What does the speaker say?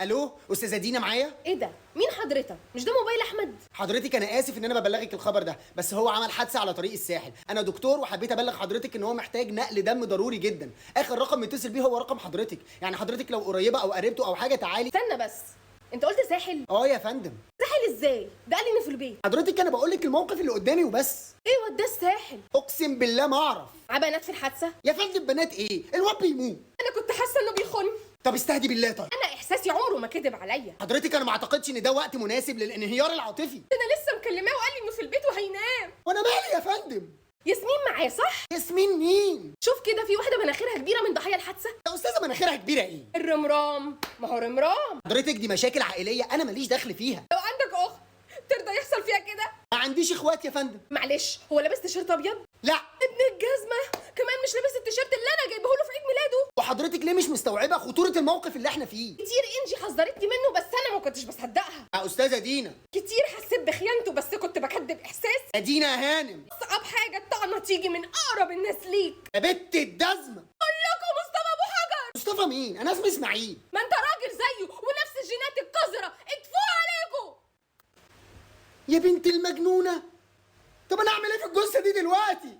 الو استاذه دينا معايا؟ ايه ده؟ مين حضرتك؟ مش ده موبايل احمد؟ حضرتك انا اسف ان انا ببلغك الخبر ده، بس هو عمل حادثه على طريق الساحل. انا دكتور وحبيت ابلغ حضرتك ان هو محتاج نقل دم ضروري جدا. اخر رقم متصل بيه هو رقم حضرتك، يعني حضرتك لو قريبه او قريبته او حاجه تعالي. استنى بس، انت قلت ساحل؟ اه يا فندم. ساحل ازاي؟ ده قال لي انه في البيت. حضرتك انا بقول لك الموقف اللي قدامي وبس. ايه وداه الساحل؟ اقسم بالله ما اعرف. عبانات في الحادثه؟ يا فندم بنات ايه؟ الواد بيموت. انا كنت حاسه انه بيخن. طب استهدي بالله. طيب انا احساسي عمره ما كذب عليا. حضرتك انا ما اعتقدش ان ده وقت مناسب للانهيار العاطفي. انا لسه مكلماه وقال لي انه في البيت وهينام. وانا مالي يا فندم؟ ياسمين معاه صح؟ ياسمين مين؟ شوف كده، في واحده مناخيرها كبيره من ضحايا الحادثه. يا استاذه مناخيرها كبيره ايه؟ الرمرام، ما هو رمرام. حضرتك دي مشاكل عائليه انا ماليش دخل فيها. لو عندك اخت ترضى يحصل فيها كده؟ ما عنديش اخوات يا فندم. معلش، هو لابس تيشيرت ابيض؟ لا. ابن الجزمه كمان مش لابس التيشيرت اللي انا جايبه له في عيد ميلاده. وحضرتك ليه مش مستوعبه خطوره الموقف اللي احنا فيه؟ كتير انجي حذرتني منه بس انا ما كنتش بصدقها. يا استاذه دينا. كتير حسيت بخيانته بس كنت بكدب احساسي. يا دينا يا هانم. اصعب حاجه الطعنه تيجي من اقرب الناس ليك. يا بت الجزمه. كلكم مصطفى ابو حجر. مصطفى مين؟ انا اسمي اسماعيل. ما انت راجل زيه ونفس الجينات القذره، اتفوا عليكم. يا بنت المجنونه. طب انا اعمل ايه في الجثه دي دلوقتي؟